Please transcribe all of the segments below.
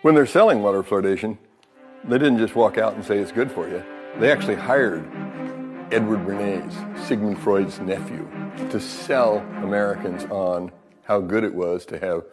When they're selling water fluoridation, they didn't just walk out and say it's good for you. They actually hired Edward Bernays, Sigmund Freud's nephew, to sell Americans on how good it was to have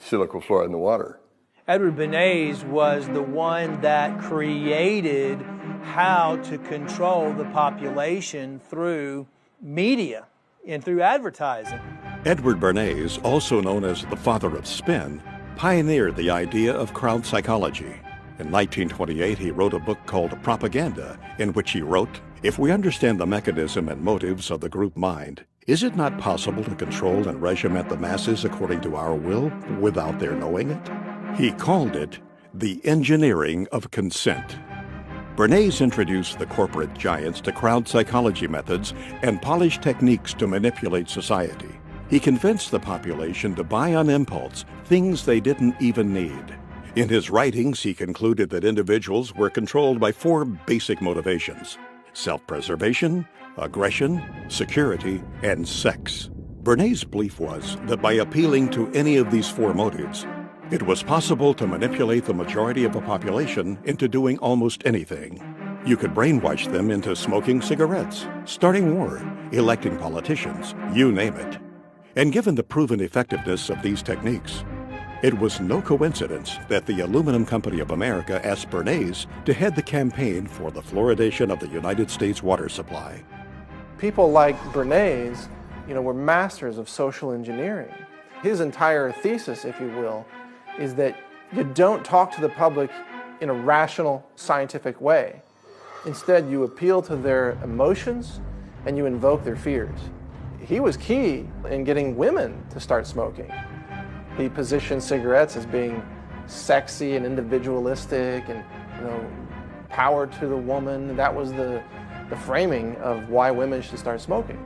silicon fluoride in the water. Edward Bernays was the one that created how to control the population through media and through advertising. Edward Bernays, also known as the father of spin, pioneered the idea of crowd psychology. In 1928, he wrote a book called Propaganda, in which he wrote, "If we understand the mechanism and motives of the group mind, is it not possible to control and regiment the masses according to our will without their knowing it?" He called it the engineering of consent. Bernays introduced the corporate giants to crowd psychology methods and polished techniques to manipulate society. He convinced the population to buy on impulse things they didn't even need. In his writings, he concluded that individuals were controlled by four basic motivations: self-preservation, aggression, security, and sex. Bernays' belief was that by appealing to any of these four motives, it was possible to manipulate the majority of a population into doing almost anything. You could brainwash them into smoking cigarettes, starting war, electing politicians, you name it. And given the proven effectiveness of these techniques, it was no coincidence that the Aluminum Company of America asked Bernays to head the campaign for the fluoridation of the United States water supply. People like Bernays, were masters of social engineering. His entire thesis, if you will, is that you don't talk to the public in a rational, scientific way. Instead, you appeal to their emotions and you invoke their fears. He was key in getting women to start smoking. He positioned cigarettes as being sexy and individualistic and, power to the woman. That was the framing of why women should start smoking.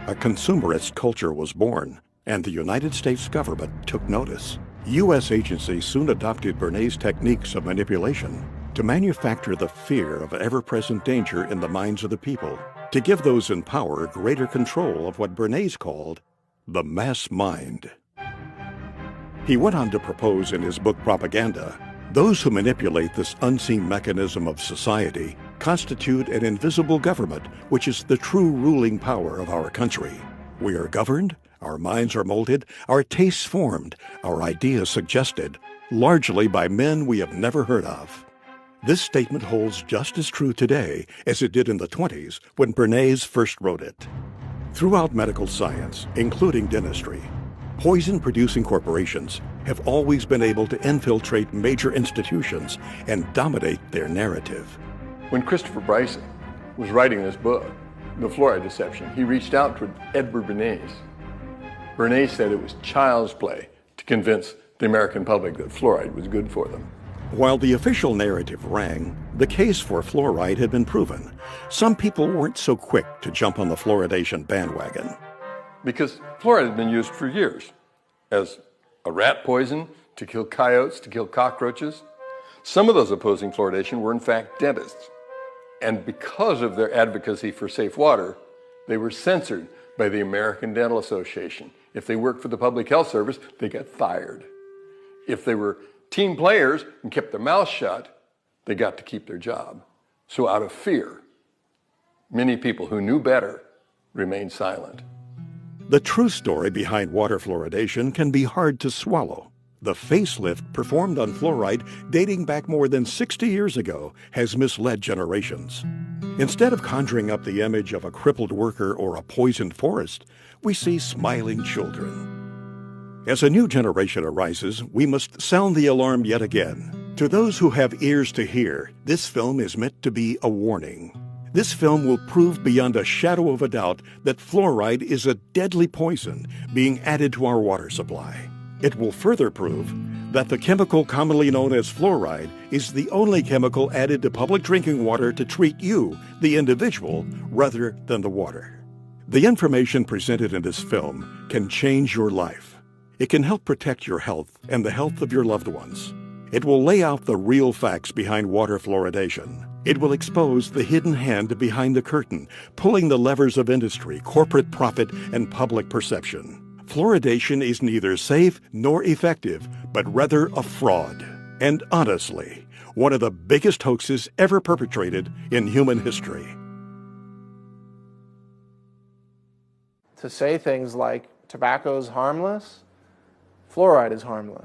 A consumerist culture was born, and the United States government took notice. U.S. agencies soon adopted Bernays' techniques of manipulation to manufacture the fear of ever-present danger in the minds of the people, to give those in power greater control of what Bernays called the mass mind. He went on to propose in his book Propaganda, those who manipulate this unseen mechanism of society constitute an invisible government, which is the true ruling power of our country. We are governed, our minds are molded, our tastes formed, our ideas suggested, largely by men we have never heard of. This statement holds just as true today as it did in the 20s when Bernays first wrote it. Throughout medical science, including dentistry, poison-producing corporations have always been able to infiltrate major institutions and dominate their narrative. When Christopher Bryson was writing this book, The Fluoride Deception, he reached out to Edward Bernays. Bernays said it was child's play to convince the American public that fluoride was good for them. While the official narrative rang, the case for fluoride had been proven. Some people weren't so quick to jump on the fluoridation bandwagon. Because fluoride has been used for years as a rat poison, to kill coyotes, to kill cockroaches. Some of those opposing fluoridation were in fact dentists. And because of their advocacy for safe water, they were censored by the American Dental Association. If they worked for the Public Health Service, they got fired. If they were team players and kept their mouths shut, they got to keep their job. So out of fear, many people who knew better remained silent. The true story behind water fluoridation can be hard to swallow. The facelift performed on fluoride dating back more than 60 years ago has misled generations. Instead of conjuring up the image of a crippled worker or a poisoned forest, we see smiling children. As a new generation arises, we must sound the alarm yet again. To those who have ears to hear, this film is meant to be a warning. This film will prove beyond a shadow of a doubt that fluoride is a deadly poison being added to our water supply. It will further prove that the chemical commonly known as fluoride is the only chemical added to public drinking water to treat you, the individual, rather than the water. The information presented in this film can change your life. It can help protect your health and the health of your loved ones. It will lay out the real facts behind water fluoridation. It will expose the hidden hand behind the curtain, pulling the levers of industry, corporate profit, and public perception. Fluoridation is neither safe nor effective, but rather a fraud. and honestly, one of the biggest hoaxes ever perpetrated in human history. To say things like tobacco is harmless, fluoride is harmless.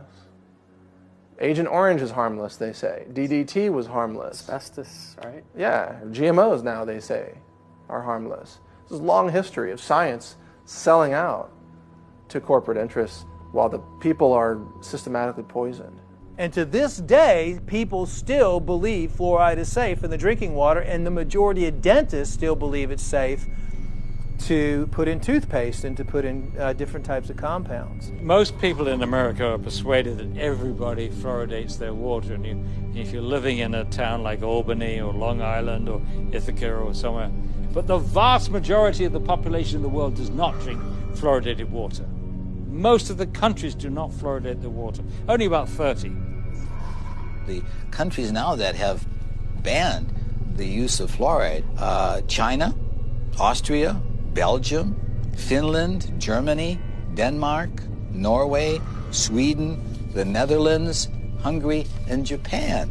Agent Orange is harmless, they say. DDT was harmless. Asbestos, right? Yeah, GMOs now, they say, are harmless. This is a long history of science selling out to corporate interests while the people are systematically poisoned. And to this day, people still believe fluoride is safe in the drinking water, and the majority of dentists still believe it's safe to put in toothpaste and to put in different types of compounds. Most people in America are persuaded that everybody fluoridates their water. And if you're living in a town like Albany or Long Island or Ithaca or somewhere, but the vast majority of the population in the world does not drink fluoridated water. Most of the countries do not fluoridate their water, only about 30. The countries now that have banned the use of fluoride, China, Austria, Belgium, Finland, Germany, Denmark, Norway, Sweden, the Netherlands, Hungary, and Japan.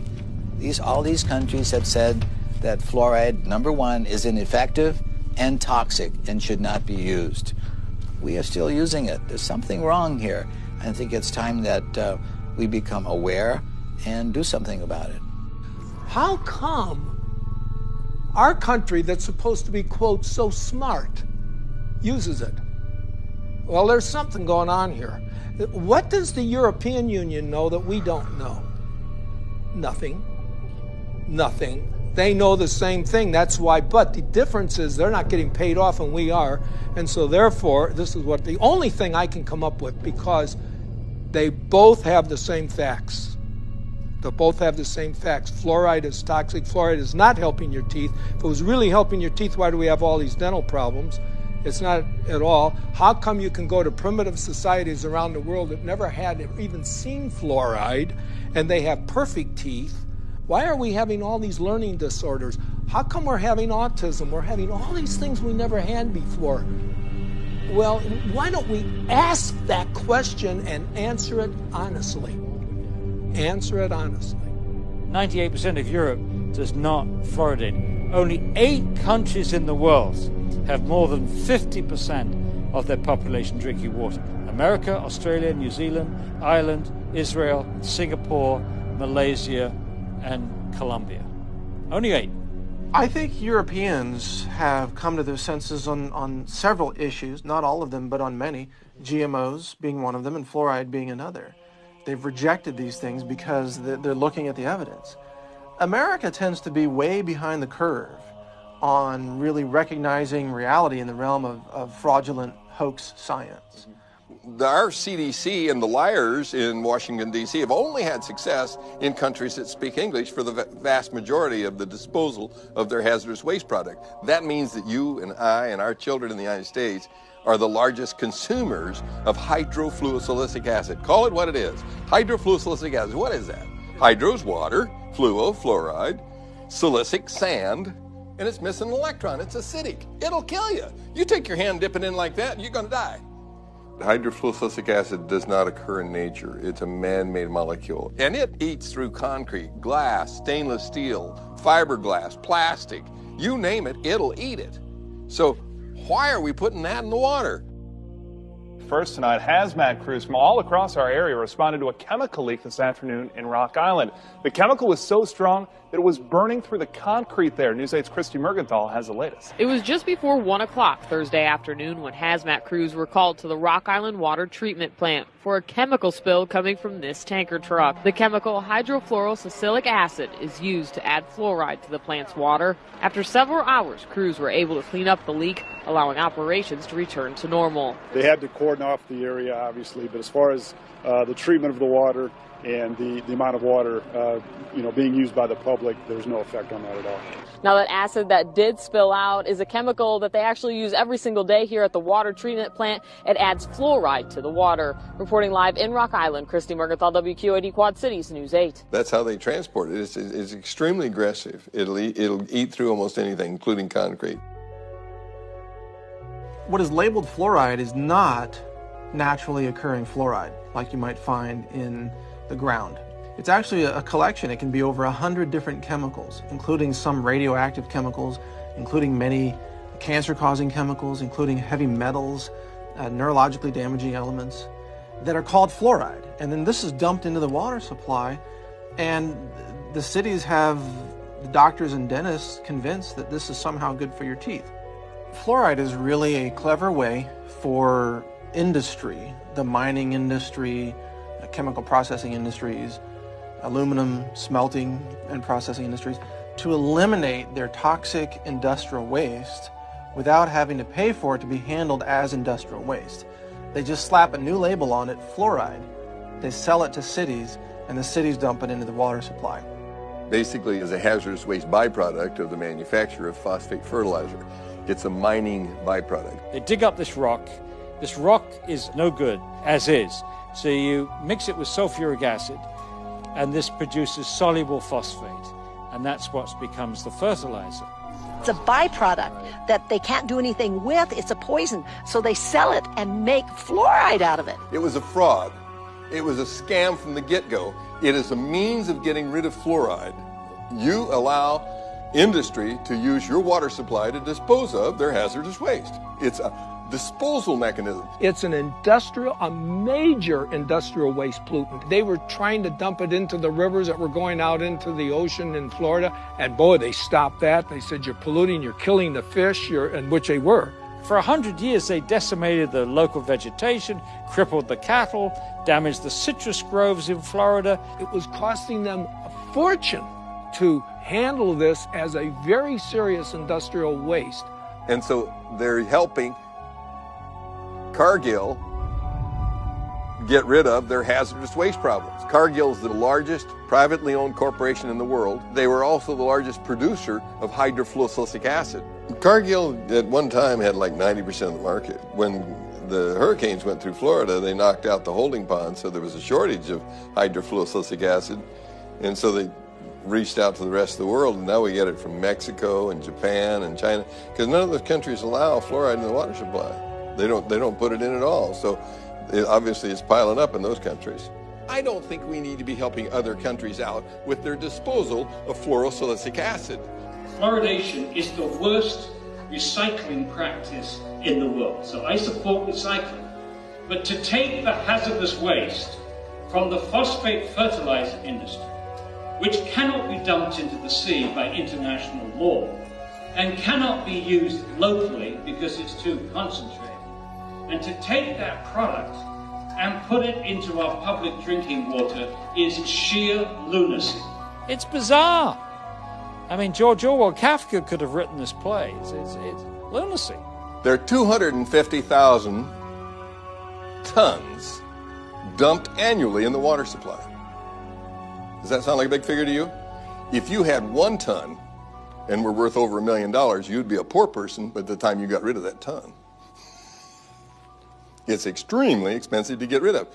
All these countries have said that fluoride, number one, is ineffective and toxic and should not be used. We are still using it. There's something wrong here. I think it's time that we become aware and do something about it. How come our country that's supposed to be, quote, so smart, uses it? Well, there's something going on here. What does the European Union know that we don't know? Nothing. Nothing. They know the same thing, that's why, but the difference is they're not getting paid off and we are, and so therefore, this is what the only thing I can come up with, because they both have the same facts. They both have the same facts. Fluoride is toxic. Fluoride is not helping your teeth. If it was really helping your teeth, why do we have all these dental problems? It's not at all. How come you can go to primitive societies around the world that never had even seen fluoride, and they have perfect teeth? Why are we having all these learning disorders? How come we're having autism? We're having all these things we never had before. Well, why don't we ask that question and answer it honestly? Answer it honestly. 98% of Europe does not fluoridate. Only 8 countries in the world have more than 50% of their population drinking water. America, Australia, New Zealand, Ireland, Israel, Singapore, Malaysia, and Colombia. Only 8. I think Europeans have come to their senses on several issues, not all of them, but on many, GMOs being one of them and fluoride being another. They've rejected these things because they're looking at the evidence. America tends to be way behind the curve on really recognizing reality in the realm of fraudulent hoax science. Our CDC and the liars in Washington, D.C. have only had success in countries that speak English for the vast majority of the disposal of their hazardous waste product. That means that you and I and our children in the United States are the largest consumers of hydrofluosilicic acid. Call it what it is. Hydrofluosilicic acid, what is that? Hydro's water, fluo, fluoride, silicic, sand, and it's missing an electron. It's acidic. It'll kill you. You take your hand, dip it in like that, you're going to die. Hydrofluosilicic acid does not occur in nature. It's a man-made molecule. And it eats through concrete, glass, stainless steel, fiberglass, plastic. You name it, it'll eat it. So why are we putting that in the water? First tonight, hazmat crews from all across our area responded to a chemical leak this afternoon in Rock Island. The chemical was so strong that it was burning through the concrete there. News 8's Christy Mergenthal has the latest. It was just before 1 o'clock Thursday afternoon when hazmat crews were called to the Rock Island water treatment plant for a chemical spill coming from this tanker truck. The chemical hydrofluorosilicic acid is used to add fluoride to the plant's water. After several hours, crews were able to clean up the leak, allowing operations to return to normal. They had to cordon off the area, obviously, but as far as the treatment of the water and the amount of water being used by the public, there's no effect on that at all. Now, that acid that did spill out is a chemical that they actually use every single day here at the water treatment plant. It adds fluoride to the water. Reporting live in Rock Island, Christy Mergenthal, WQAD Quad Cities, News 8. That's how they transport it. It's extremely aggressive. It'll eat through almost anything, including concrete. What is labeled fluoride is not naturally occurring fluoride like you might find in the ground. It's actually a collection. It can be over 100 different chemicals, including some radioactive chemicals, including many cancer-causing chemicals, including heavy metals, neurologically damaging elements that are called fluoride. And then this is dumped into the water supply, and the cities have the doctors and dentists convinced that this is somehow good for your teeth. Fluoride is really a clever way for industry, the mining industry, chemical processing industries, aluminum smelting and processing industries, to eliminate their toxic industrial waste without having to pay for it to be handled as industrial waste. They just slap a new label on it, fluoride. They sell it to cities, and the cities dump it into the water supply. Basically, is a hazardous waste byproduct of the manufacture of phosphate fertilizer. It's a mining byproduct. They dig up this rock. This rock is no good as is. So you mix it with sulfuric acid, and this produces soluble phosphate, and that's what becomes the fertilizer. It's a byproduct that they can't do anything with. It's a poison, so they sell it and make fluoride out of it. It was a fraud. It was a scam from the get-go. It is a means of getting rid of fluoride. You allow industry to use your water supply to dispose of their hazardous waste. It's a disposal mechanism. It's a major industrial waste pollutant. They were trying to dump it into the rivers that were going out into the ocean in Florida, and boy, they stopped that. They said, you're polluting, you're killing the fish, and which they were. For 100 years, they decimated the local vegetation, crippled the cattle, damaged the citrus groves in Florida. It was costing them a fortune to handle this as a very serious industrial waste. And so they're helping Cargill get rid of their hazardous waste problems. Cargill is the largest privately owned corporation in the world. They were also the largest producer of hydrofluorosilicic acid. Cargill at one time had like 90% of the market. When the hurricanes went through Florida, they knocked out the holding pond, so there was a shortage of hydrofluorosilicic acid, and so they reached out to the rest of the world, and now we get it from Mexico and Japan and China, because none of those countries allow fluoride in the water supply. They don't put it in at all, so obviously it's piling up in those countries. I don't think we need to be helping other countries out with their disposal of fluorosilicic acid. Fluoridation is the worst recycling practice in the world, so I support recycling. But to take the hazardous waste from the phosphate fertilizer industry, which cannot be dumped into the sea by international law, and cannot be used locally because it's too concentrated, and to take that product and put it into our public drinking water is sheer lunacy. It's bizarre. I mean, George Orwell, Kafka could have written this play. It's lunacy. There are 250,000 tons dumped annually in the water supply. Does that sound like a big figure to you? If you had 1 ton and were worth over $1 million, you'd be a poor person by the time you got rid of that ton. It's extremely expensive to get rid of.